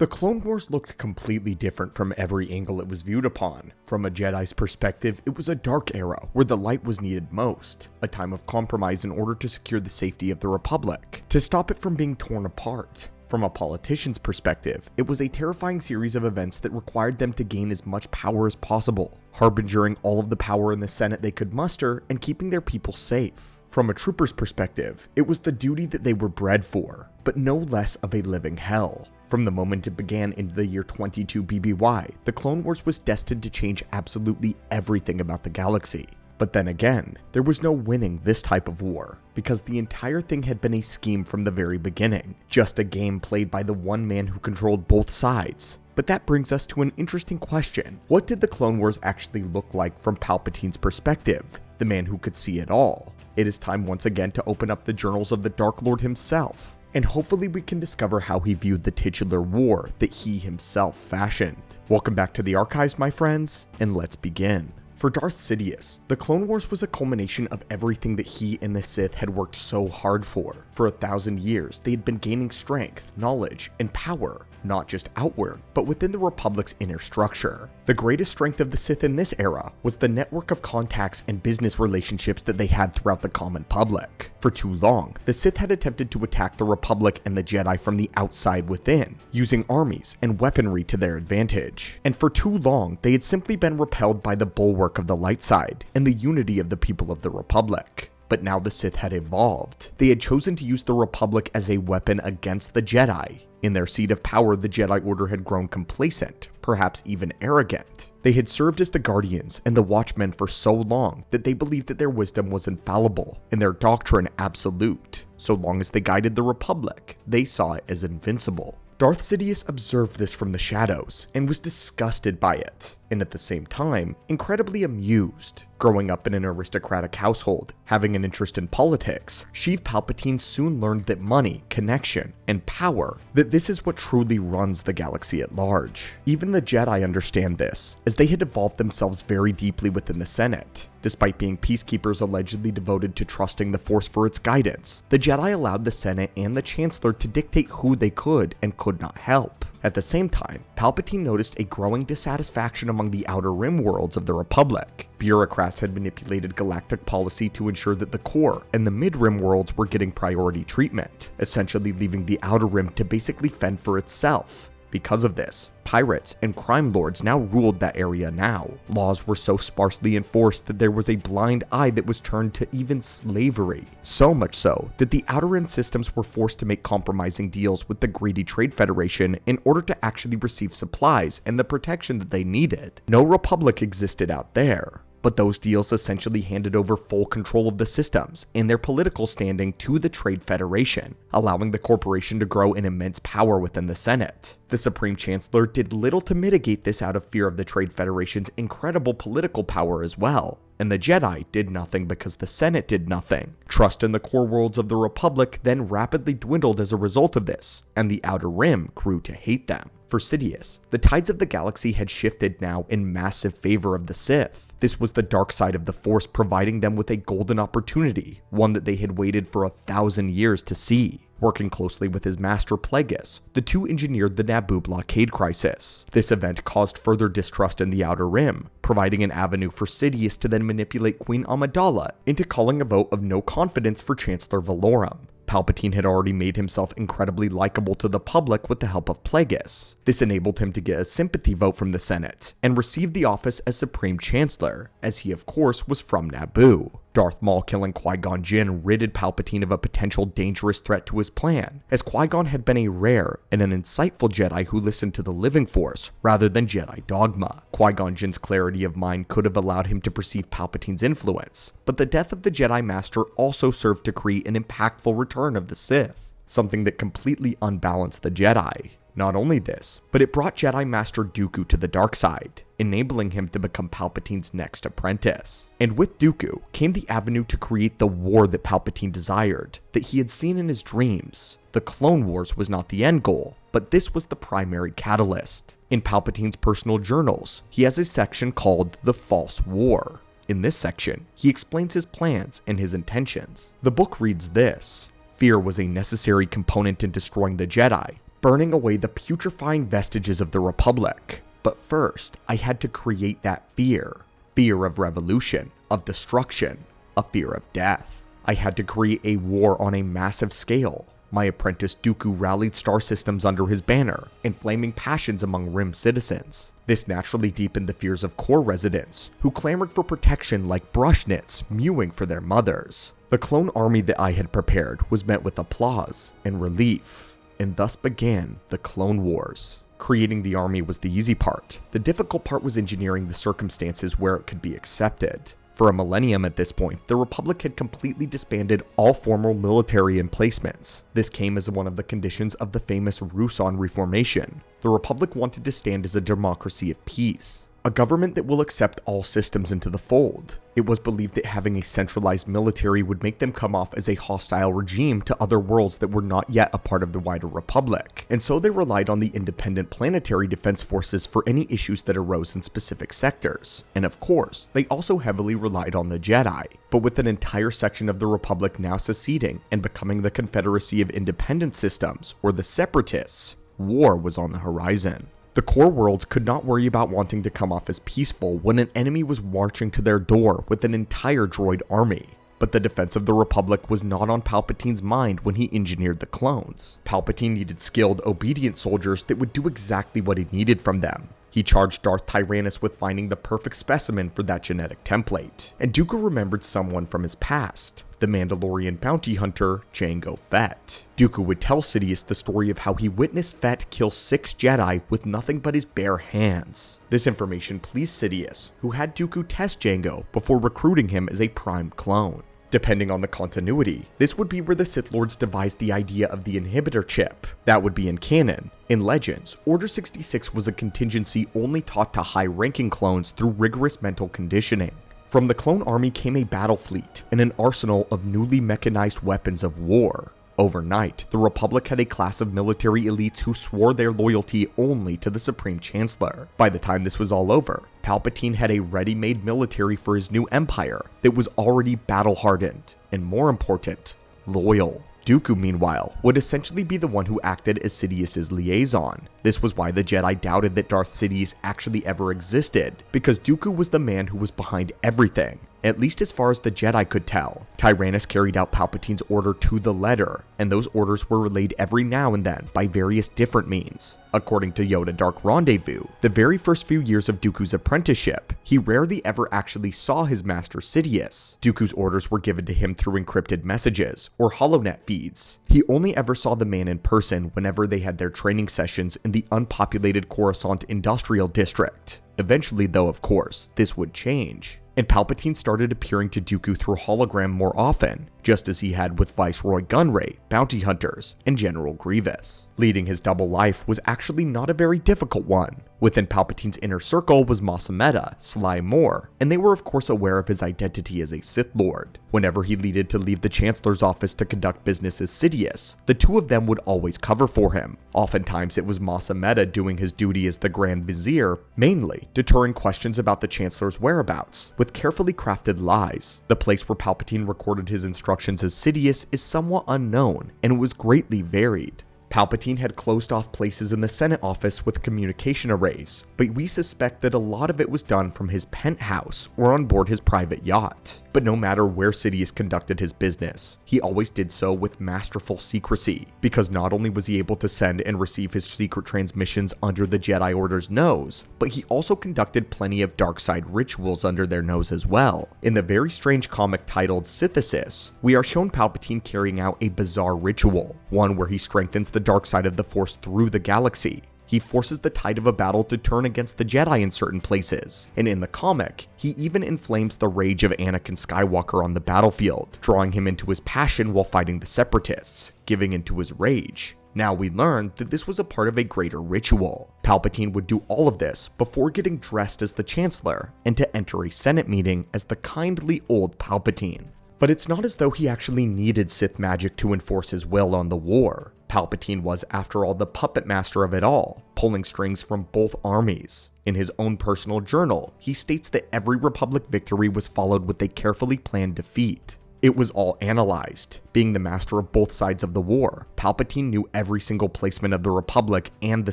The Clone Wars looked completely different from every angle it was viewed upon. From a Jedi's perspective, it was a dark era where the light was needed most, a time of compromise in order to secure the safety of the Republic, to stop it from being torn apart. From a politician's perspective, it was a terrifying series of events that required them to gain as much power as possible, harbingering all of the power in the Senate they could muster and keeping their people safe. From a trooper's perspective, it was the duty that they were bred for, but no less of a living hell. From the moment it began into the year 22 BBY, the Clone Wars was destined to change absolutely everything about the galaxy. But then again, there was no winning this type of war, because the entire thing had been a scheme from the very beginning, just a game played by the one man who controlled both sides. But that brings us to an interesting question. What did the Clone Wars actually look like from Palpatine's perspective, the man who could see it all? It is time once again to open up the journals of the Dark Lord himself, and hopefully we can discover how he viewed the titular war that he himself fashioned. Welcome back to the archives, my friends, and let's begin. For Darth Sidious, the Clone Wars was a culmination of everything that he and the Sith had worked so hard for. For 1,000 years, they had been gaining strength, knowledge, and power, not just outward, but within the Republic's inner structure. The greatest strength of the Sith in this era was the network of contacts and business relationships that they had throughout the common public. For too long, the Sith had attempted to attack the Republic and the Jedi from the outside within, using armies and weaponry to their advantage. And for too long, they had simply been repelled by the bulwark of the light side and the unity of the people of the Republic. But now the Sith had evolved. They had chosen to use the Republic as a weapon against the Jedi. In their seat of power, the Jedi Order had grown complacent, perhaps even arrogant. They had served as the Guardians and the Watchmen for so long that they believed that their wisdom was infallible and their doctrine absolute. So long as they guided the Republic, they saw it as invincible. Darth Sidious observed this from the shadows and was disgusted by it, and at the same time, incredibly amused. Growing up in an aristocratic household, having an interest in politics, Sheev Palpatine soon learned that money, connection, and power, that this is what truly runs the galaxy at large. Even the Jedi understand this, as they had evolved themselves very deeply within the Senate. Despite being peacekeepers allegedly devoted to trusting the Force for its guidance, the Jedi allowed the Senate and the Chancellor to dictate who they could and could not help. At the same time, Palpatine noticed a growing dissatisfaction among the Outer Rim worlds of the Republic. Bureaucrats had manipulated galactic policy to ensure that the core and the Mid-Rim worlds were getting priority treatment, essentially leaving the Outer Rim to basically fend for itself. Because of this, pirates and crime lords now ruled that area now. Laws were so sparsely enforced that there was a blind eye that was turned to even slavery. So much so that the Outer Rim systems were forced to make compromising deals with the greedy Trade Federation in order to actually receive supplies and the protection that they needed. No republic existed out there. But those deals essentially handed over full control of the systems and their political standing to the Trade Federation, allowing the corporation to grow in immense power within the Senate. The Supreme Chancellor did little to mitigate this out of fear of the Trade Federation's incredible political power as well. And the Jedi did nothing because the Senate did nothing. Trust in the core worlds of the Republic then rapidly dwindled as a result of this, and the Outer Rim grew to hate them. For Sidious, the tides of the galaxy had shifted now in massive favor of the Sith. This was the dark side of the Force providing them with a golden opportunity, one that they had waited for 1,000 years to see. Working closely with his master Plagueis, the two engineered the Naboo blockade crisis. This event caused further distrust in the Outer Rim, providing an avenue for Sidious to then manipulate Queen Amidala into calling a vote of no confidence for Chancellor Valorum. Palpatine had already made himself incredibly likable to the public with the help of Plagueis. This enabled him to get a sympathy vote from the Senate, and receive the office as Supreme Chancellor, as he of course was from Naboo. Darth Maul killing Qui-Gon Jinn ridded Palpatine of a potential dangerous threat to his plan, as Qui-Gon had been a rare and an insightful Jedi who listened to the living Force rather than Jedi dogma. Qui-Gon Jinn's clarity of mind could have allowed him to perceive Palpatine's influence, but the death of the Jedi Master also served to create an impactful return of the Sith, something that completely unbalanced the Jedi. Not only this, but it brought Jedi Master Dooku to the dark side, enabling him to become Palpatine's next apprentice. And with Dooku came the avenue to create the war that Palpatine desired, that he had seen in his dreams. The Clone Wars was not the end goal, but this was the primary catalyst. In Palpatine's personal journals, he has a section called The False War. In this section, he explains his plans and his intentions. The book reads this: "Fear was a necessary component in destroying the Jedi, burning away the putrefying vestiges of the Republic. But first, I had to create that fear. Fear of revolution, of destruction, a fear of death. I had to create a war on a massive scale. My apprentice Dooku rallied star systems under his banner, inflaming passions among Rim citizens. This naturally deepened the fears of core residents, who clamored for protection like brushnits mewing for their mothers. The clone army that I had prepared was met with applause and relief, and thus began the Clone Wars. Creating the army was the easy part. The difficult part was engineering the circumstances where it could be accepted. For a millennium at this point, the Republic had completely disbanded all formal military emplacements. This came as one of the conditions of the famous Ruusan Reformation. The Republic wanted to stand as a democracy of peace, a government that will accept all systems into the fold. It was believed that having a centralized military would make them come off as a hostile regime to other worlds that were not yet a part of the wider Republic, and so they relied on the independent planetary defense forces for any issues that arose in specific sectors. And of course, they also heavily relied on the Jedi. But with an entire section of the Republic now seceding and becoming the Confederacy of Independent Systems, or the Separatists, war was on the horizon. The core worlds could not worry about wanting to come off as peaceful when an enemy was marching to their door with an entire droid army. But the defense of the Republic was not on Palpatine's mind when he engineered the clones. Palpatine needed skilled, obedient soldiers that would do exactly what he needed from them. He charged Darth Tyrannus with finding the perfect specimen for that genetic template, and Dooku remembered someone from his past, the Mandalorian bounty hunter Jango Fett. Dooku would tell Sidious the story of how he witnessed Fett kill 6 Jedi with nothing but his bare hands. This information pleased Sidious, who had Dooku test Jango before recruiting him as a prime clone. Depending on the continuity, this would be where the Sith Lords devised the idea of the inhibitor chip. That would be in canon. In Legends, Order 66 was a contingency only taught to high-ranking clones through rigorous mental conditioning. From the clone army came a battle fleet and an arsenal of newly mechanized weapons of war. Overnight, the Republic had a class of military elites who swore their loyalty only to the Supreme Chancellor. By the time this was all over, Palpatine had a ready-made military for his new empire that was already battle-hardened, and more important, loyal. Dooku, meanwhile, would essentially be the one who acted as Sidious's liaison. This was why the Jedi doubted that Darth Sidious actually ever existed, because Dooku was the man who was behind everything, at least as far as the Jedi could tell. Tyrannus carried out Palpatine's order to the letter, and those orders were relayed every now and then by various different means. According to Yoda Dark Rendezvous, the very first few years of Dooku's apprenticeship, he rarely ever actually saw his master Sidious. Dooku's orders were given to him through encrypted messages, or holonet feeds. He only ever saw the man in person whenever they had their training sessions in the unpopulated Coruscant Industrial District. Eventually though, of course, this would change, and Palpatine started appearing to Dooku through hologram more often, just as he had with Viceroy Gunray, bounty hunters, and General Grievous. Leading his double life was actually not a very difficult one. Within Palpatine's inner circle was Mas Amedda, Sly Moore, and they were of course aware of his identity as a Sith Lord. Whenever he needed to leave the Chancellor's office to conduct business as Sidious, the two of them would always cover for him. Oftentimes it was Mas Amedda doing his duty as the Grand Vizier, mainly deterring questions about the Chancellor's whereabouts, with carefully crafted lies. The place where Palpatine recorded his instructions as Sidious is somewhat unknown, and it was greatly varied. Palpatine had closed off places in the Senate office with communication arrays, but we suspect that a lot of it was done from his penthouse or on board his private yacht. But no matter where Sidious conducted his business, he always did so with masterful secrecy, because not only was he able to send and receive his secret transmissions under the Jedi Order's nose, but he also conducted plenty of dark side rituals under their nose as well. In the very strange comic titled Sithicus, we are shown Palpatine carrying out a bizarre ritual, one where he strengthens the dark side of the Force through the galaxy. He forces the tide of a battle to turn against the Jedi in certain places, and in the comic, he even inflames the rage of Anakin Skywalker on the battlefield, drawing him into his passion while fighting the Separatists, giving into his rage. Now we learn that this was a part of a greater ritual. Palpatine would do all of this before getting dressed as the Chancellor, and to enter a Senate meeting as the kindly old Palpatine. But it's not as though he actually needed Sith magic to enforce his will on the war. Palpatine was, after all, the puppet master of it all, pulling strings from both armies. In his own personal journal, he states that every Republic victory was followed with a carefully planned defeat. It was all analyzed. Being the master of both sides of the war, Palpatine knew every single placement of the Republic and the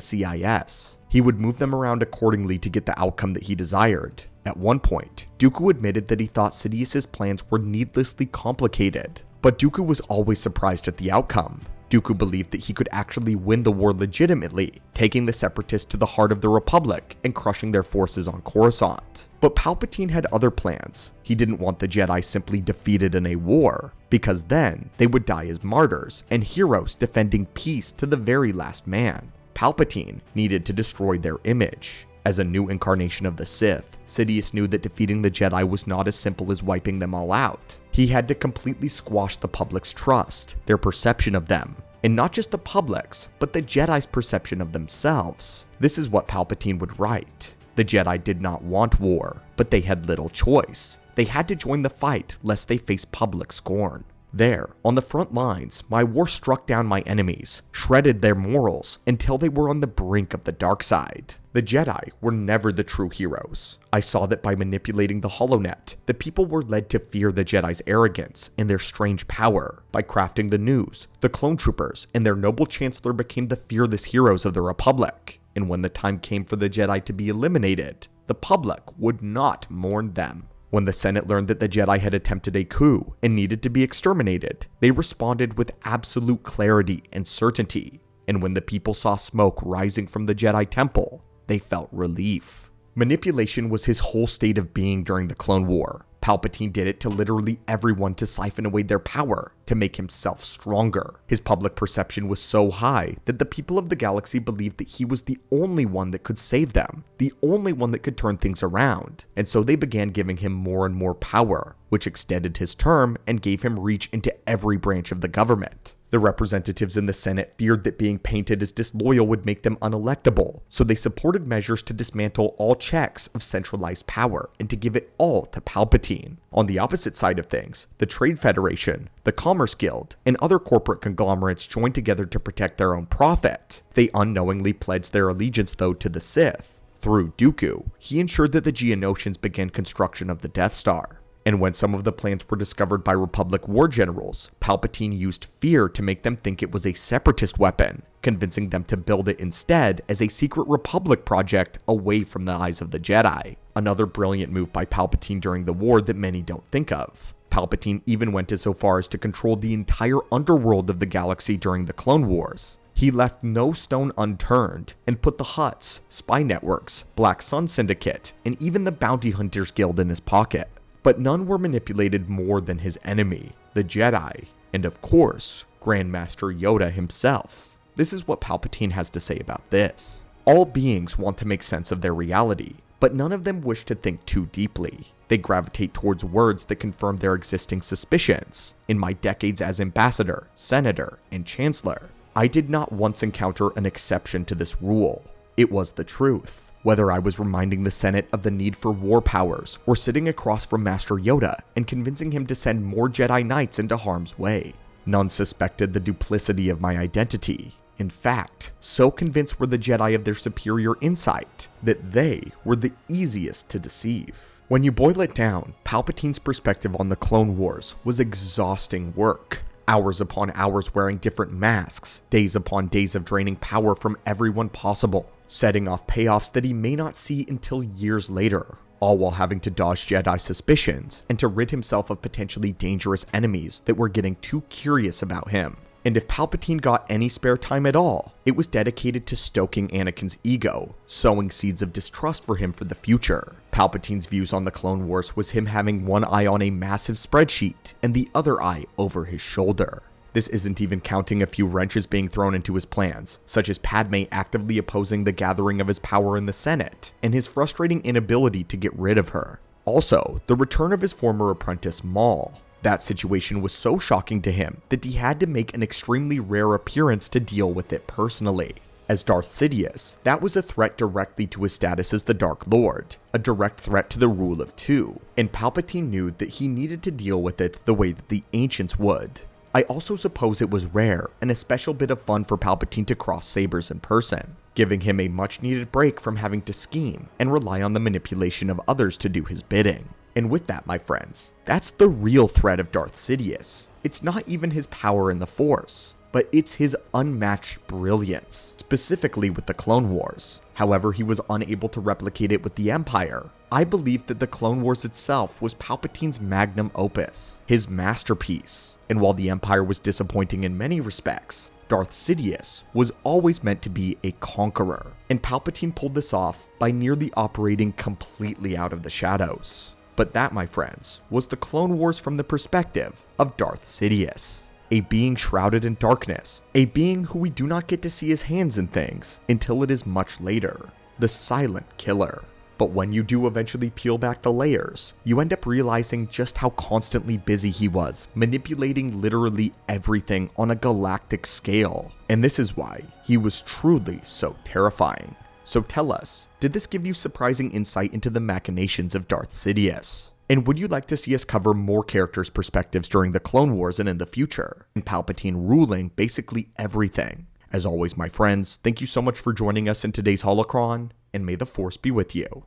CIS. He would move them around accordingly to get the outcome that he desired. At one point, Dooku admitted that he thought Sidious's plans were needlessly complicated, but Dooku was always surprised at the outcome. Dooku believed that he could actually win the war legitimately, taking the Separatists to the heart of the Republic and crushing their forces on Coruscant. But Palpatine had other plans. He didn't want the Jedi simply defeated in a war, because then they would die as martyrs and heroes defending peace to the very last man. Palpatine needed to destroy their image. As a new incarnation of the Sith, Sidious knew that defeating the Jedi was not as simple as wiping them all out. He had to completely squash the public's trust, their perception of them, and not just the public's, but the Jedi's perception of themselves. This is what Palpatine would write. The Jedi did not want war, but they had little choice. They had to join the fight lest they face public scorn. There, on the front lines, my war struck down my enemies, shredded their morals until they were on the brink of the dark side. The Jedi were never the true heroes. I saw that by manipulating the HoloNet, the people were led to fear the Jedi's arrogance and their strange power. By crafting the news, the clone troopers and their noble chancellor became the fearless heroes of the Republic. And when the time came for the Jedi to be eliminated, the public would not mourn them. When the Senate learned that the Jedi had attempted a coup and needed to be exterminated, they responded with absolute clarity and certainty. And when the people saw smoke rising from the Jedi Temple, they felt relief. Manipulation was his whole state of being during the Clone War. Palpatine did it to literally everyone to siphon away their power, to make himself stronger. His public perception was so high that the people of the galaxy believed that he was the only one that could save them, the only one that could turn things around, and so they began giving him more and more power, which extended his term and gave him reach into every branch of the government. The representatives in the Senate feared that being painted as disloyal would make them unelectable, so they supported measures to dismantle all checks of centralized power and to give it all to Palpatine. On the opposite side of things, the Trade Federation, the Commerce Guild, and other corporate conglomerates joined together to protect their own profit. They unknowingly pledged their allegiance, though, to the Sith. Through Dooku, he ensured that the Geonosians began construction of the Death Star. And when some of the plans were discovered by Republic war generals, Palpatine used fear to make them think it was a separatist weapon, convincing them to build it instead as a secret Republic project away from the eyes of the Jedi. Another brilliant move by Palpatine during the war that many don't think of. Palpatine even went so far as to control the entire underworld of the galaxy during the Clone Wars. He left no stone unturned and put the Hutts, spy networks, Black Sun Syndicate, and even the Bounty Hunters Guild in his pocket. But none were manipulated more than his enemy, the Jedi, and of course, Grandmaster Yoda himself. This is what Palpatine has to say about this. All beings want to make sense of their reality, but none of them wish to think too deeply. They gravitate towards words that confirm their existing suspicions. In my decades as ambassador, senator, and chancellor, I did not once encounter an exception to this rule. It was the truth. Whether I was reminding the Senate of the need for war powers, or sitting across from Master Yoda and convincing him to send more Jedi Knights into harm's way. None suspected the duplicity of my identity. In fact, so convinced were the Jedi of their superior insight that they were the easiest to deceive. When you boil it down, Palpatine's perspective on the Clone Wars was exhausting work. Hours upon hours wearing different masks, days upon days of draining power from everyone possible, setting off payoffs that he may not see until years later, all while having to dodge Jedi suspicions and to rid himself of potentially dangerous enemies that were getting too curious about him. And if Palpatine got any spare time at all, it was dedicated to stoking Anakin's ego, sowing seeds of distrust for him for the future. Palpatine's views on the Clone Wars was him having one eye on a massive spreadsheet and the other eye over his shoulder. This isn't even counting a few wrenches being thrown into his plans, such as Padme actively opposing the gathering of his power in the Senate, and his frustrating inability to get rid of her. Also, the return of his former apprentice Maul. That situation was so shocking to him that he had to make an extremely rare appearance to deal with it personally. As Darth Sidious, that was a threat directly to his status as the Dark Lord, a direct threat to the rule of two, and Palpatine knew that he needed to deal with it the way that the ancients would. I also suppose it was rare and a special bit of fun for Palpatine to cross sabers in person, giving him a much needed break from having to scheme and rely on the manipulation of others to do his bidding. And with that, my friends, that's the real threat of Darth Sidious. It's not even his power in the Force, but it's his unmatched brilliance, specifically with the Clone Wars. However, he was unable to replicate it with the Empire. I believe that the Clone Wars itself was Palpatine's magnum opus, his masterpiece. And while the Empire was disappointing in many respects, Darth Sidious was always meant to be a conqueror. And Palpatine pulled this off by nearly operating completely out of the shadows. But that, my friends, was the Clone Wars from the perspective of Darth Sidious. A being shrouded in darkness, a being who we do not get to see his hands in things until it is much later, the silent killer. But when you do eventually peel back the layers, you end up realizing just how constantly busy he was, manipulating literally everything on a galactic scale. And this is why he was truly so terrifying. So tell us, did this give you surprising insight into the machinations of Darth Sidious? And would you like to see us cover more characters' perspectives during the Clone Wars and in the future, and Palpatine ruling basically everything? As always, my friends, thank you so much for joining us in today's Holocron, and may the Force be with you.